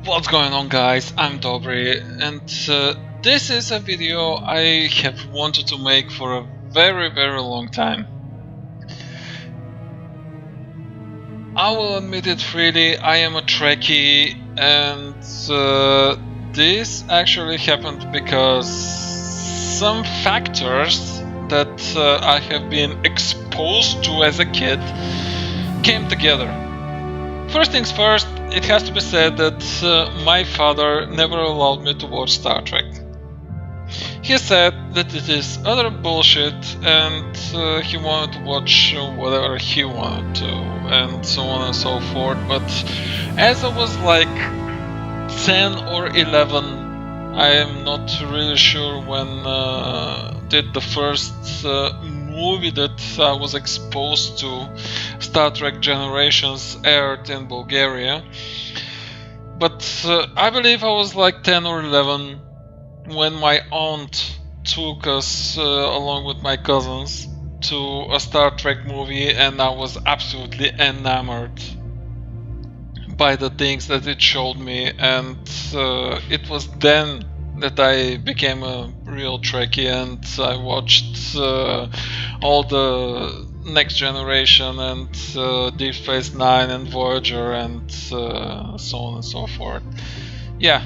What's going on, guys? I'm Dobry, and this is a video I have wanted to make for a very long time. I will admit it freely, I am a Trekkie, and this actually happened because some factors that I have been exposed to as a kid came together. First things first, it has to be said that my father never allowed me to watch Star Trek. He said that it is utter bullshit and he wanted to watch whatever he wanted to and so on and so forth. But as I was like 10 or 11, I am not really sure when did the first movie that I was exposed to, Star Trek Generations, aired in Bulgaria. But I believe I was like 10 or 11 when my aunt took us along with my cousins to a Star Trek movie, and I was absolutely enamored by the things that it showed me, and it was then that I became a real Trekkie, and I watched all the Next Generation and Deep Space Nine and Voyager and so on and so forth. Yeah,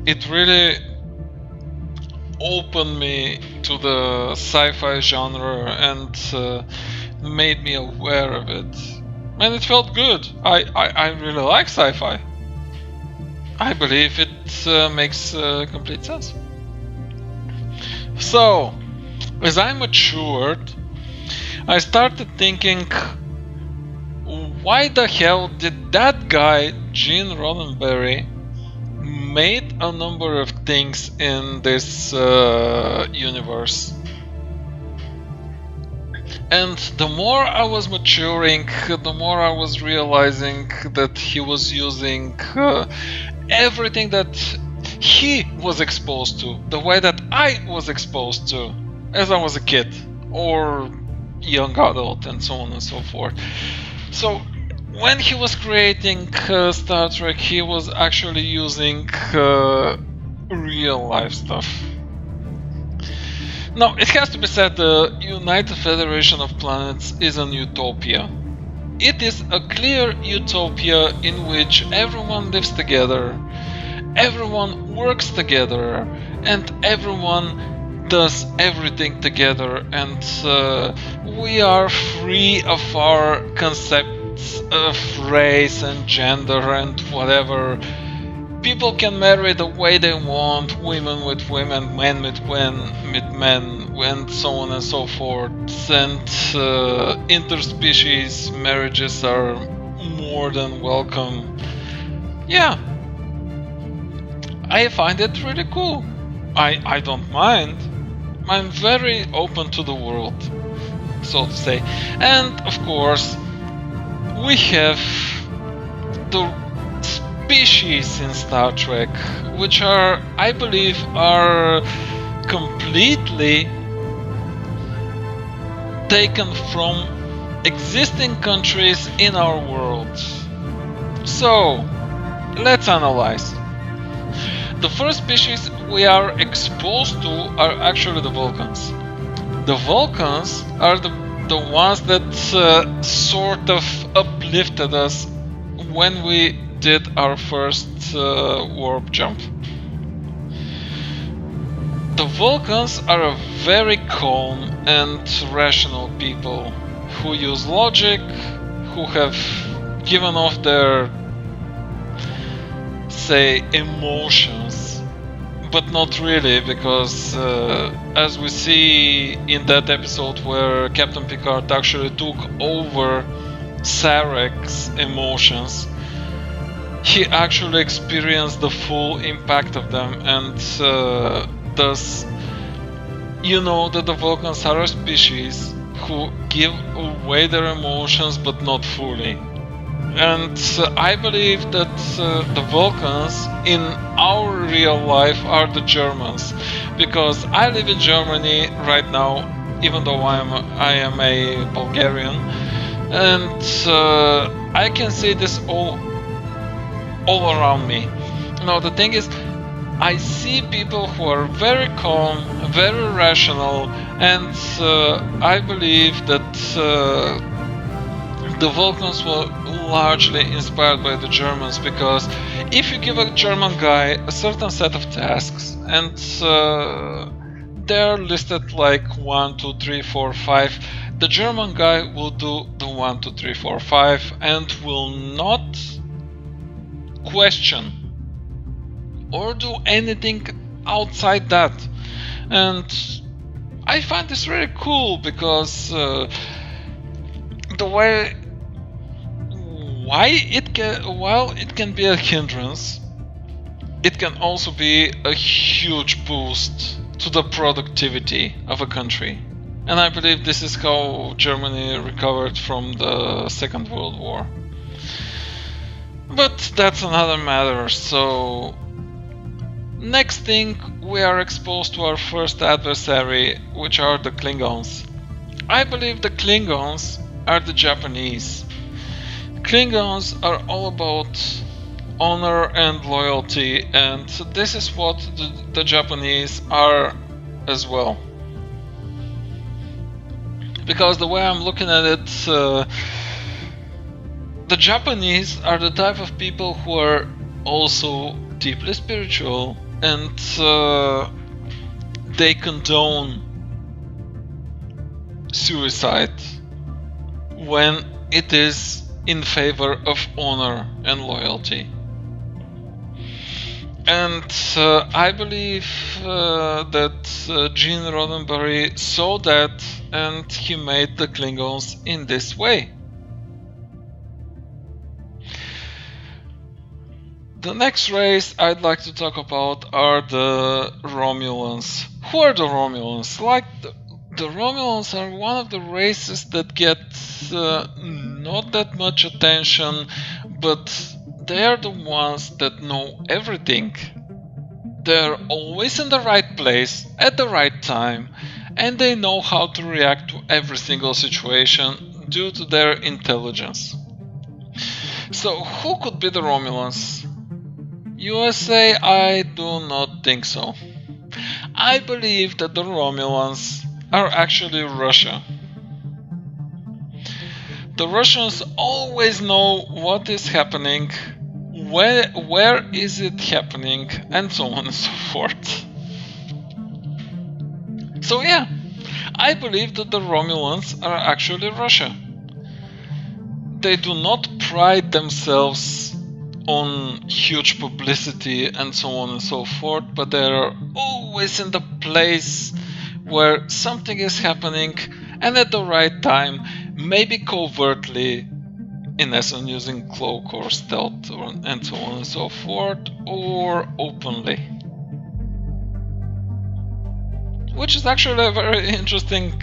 it really opened me to the sci-fi genre and made me aware of it, and it felt good. I really like sci-fi. I believe it makes complete sense. So, as I matured, I started thinking, why the hell did that guy, Gene Roddenberry, made a number of things in this universe? And the more I was maturing, the more I was realizing that he was using everything that he was exposed to, the way that I was exposed to as I was a kid or young adult and so on and so forth. So when he was creating Star Trek, he was actually using real life stuff. Now, it has to be said, the United Federation of Planets is an utopia. It is a clear utopia in which everyone lives together, everyone works together, and everyone does everything together, and we are free of our concepts of race and gender and whatever. People can marry the way they want, women with women, men with men, and so on and so forth. And interspecies marriages are more than welcome. Yeah, I find it really cool. I don't mind. I'm very open to the world, so to say. And of course, we have the species in Star Trek, which are, I believe, are completely taken from existing countries in our world. So, let's analyze. The first species we are exposed to are actually the Vulcans. The Vulcans are the ones that sort of uplifted us when we did our first warp jump. The Vulcans are a very calm and rational people who use logic, who have given off their, say, emotions, but not really, because as we see in that episode where Captain Picard actually took over Sarek's emotions, he actually experienced the full impact of them, and thus you know that the Vulcans are a species who give away their emotions but not fully. And I believe that the Vulcans in our real life are the Germans, because I live in Germany right now, even though I am a Bulgarian, and I can see this all all around me. Now the thing is, I see people who are very calm, very rational, and I believe that the Vulcans were largely inspired by the Germans, because if you give a German guy a certain set of tasks and they're listed like 1, 2, 3, 4, 5, the German guy will do the 1, 2, 3, 4, 5 and will not question or do anything outside that. And I find this really cool, because the way while it can be a hindrance, it can also be a huge boost to the productivity of a country. And I believe this is how Germany recovered from the Second World War. But that's another matter. So next thing, we are exposed to our first adversary, which are the Klingons. I believe the Klingons are the Japanese. Klingons are all about honor and loyalty, and this is what the Japanese are as well. Because the way I'm looking at it, the Japanese are the type of people who are also deeply spiritual, and they condone suicide when it is in favor of honor and loyalty. And I believe that Gene Roddenberry saw that, and he made the Klingons in this way. The next race I'd like to talk about are the Romulans. Who are the Romulans? Like, the Romulans are one of the races that get not that much attention, but they are the ones that know everything. They're always in the right place at the right time, and they know how to react to every single situation due to their intelligence. So who could be the Romulans? USA, I do not think so. I believe that the Romulans are actually Russia. The Russians always know what is happening, where is it happening, and so on and so forth. So yeah, I believe that the Romulans are actually Russia. They do not pride themselves on huge publicity and so on and so forth, but they are always in the place where something is happening, and at the right time, maybe covertly, in essence using cloak or stealth and so on and so forth, or openly. Which is actually a very interesting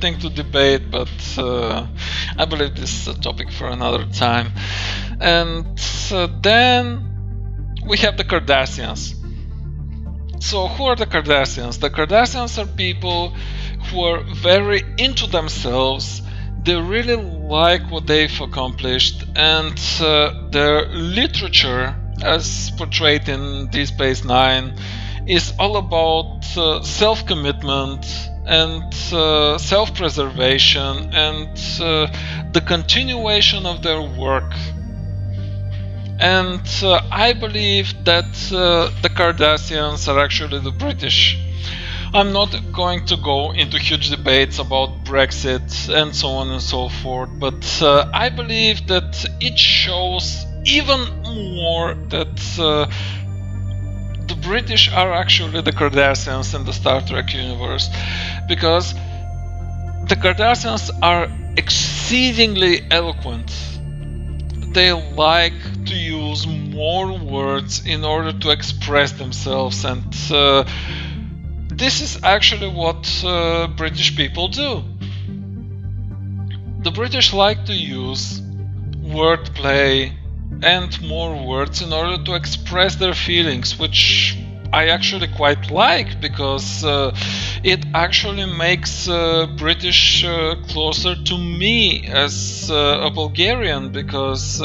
thing to debate, but I believe this is a topic for another time. And then we have the Cardassians. So who are the Cardassians? The Cardassians are people who are very into themselves. They really like what they've accomplished, and their literature, as portrayed in Deep Space Nine, is all about self-commitment and self-preservation and the continuation of their work. And I believe that the Cardassians are actually the British. I'm not going to go into huge debates about Brexit and so on and so forth, but I believe that it shows even more that the British are actually the Cardassians in the Star Trek universe, because the Cardassians are exceedingly eloquent. They like to use more words in order to express themselves, and this is actually what British people do. The British like to use wordplay and more words in order to express their feelings, which I actually quite like, because it actually makes British closer to me as a Bulgarian, because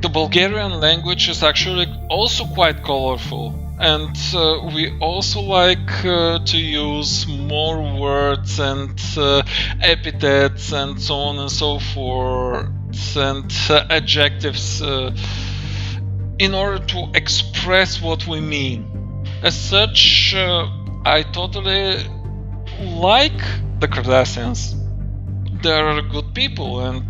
The Bulgarian language is actually also quite colorful, and we also like to use more words and epithets and so on and so forth, and adjectives in order to express what we mean. As such, I totally like the Cardassians. They're good people, and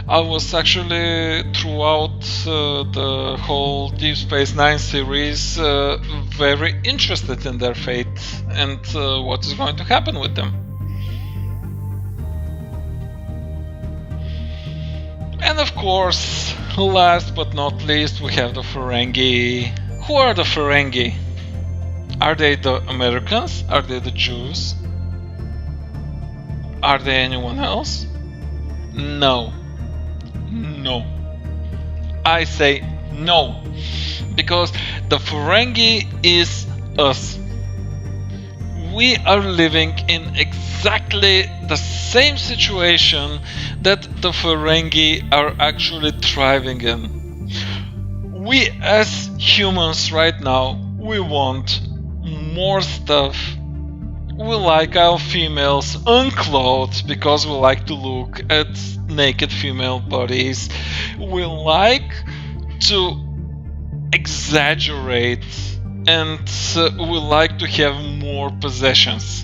I was actually throughout the whole Deep Space Nine series very interested in their fate and what is going to happen with them. And of course, last but not least, we have the Ferengi. Who are the Ferengi? Are they the Americans? Are they the Jews? Are they anyone else? No. No. I say no. Because the Ferengi is us. We are living in exactly the same situation that the Ferengi are actually thriving in. We as humans right now, we want more stuff. We like our females unclothed because we like to look at naked female bodies. We like to exaggerate, and we like to have more possessions.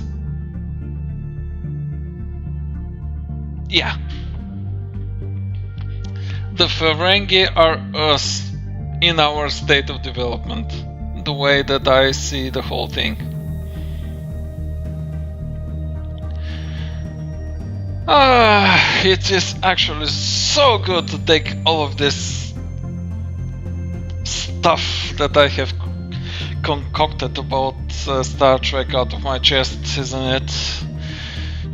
Yeah. The Ferengi are us in our state of development, the way that I see the whole thing. It is actually so good to take all of this stuff that I have concocted about Star Trek out of my chest, isn't it?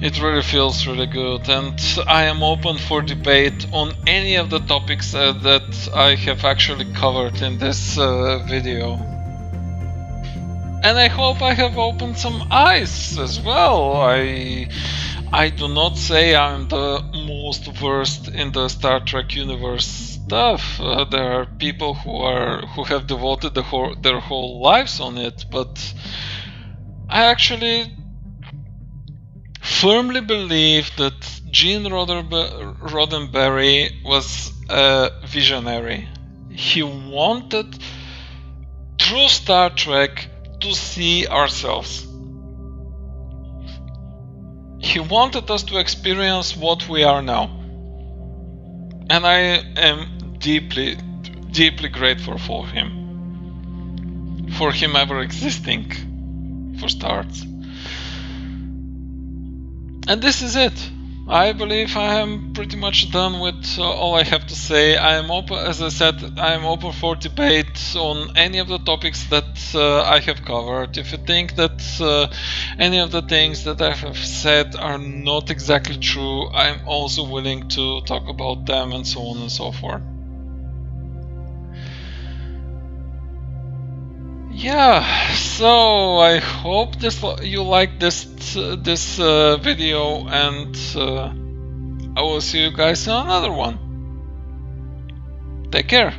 It really feels really good, and I am open for debate on any of the topics that I have actually covered in this video. And I hope I have opened some eyes as well. I do not say I'm the most versed in the Star Trek universe stuff. There are people who have devoted their whole lives on it, but I actually firmly believe that Gene Roddenberry was a visionary. He wanted, through Star Trek, to see ourselves. He wanted us to experience what we are now. And I am deeply, deeply grateful for him. For him ever existing, for starts. And this is it. I believe I am pretty much done with all I have to say. I am open, as I said, I am open for debate on any of the topics that I have covered. If you think that any of the things that I have said are not exactly true, I am also willing to talk about them and so on and so forth. Yeah, so I hope you like this video, and I will see you guys in another one. Take care.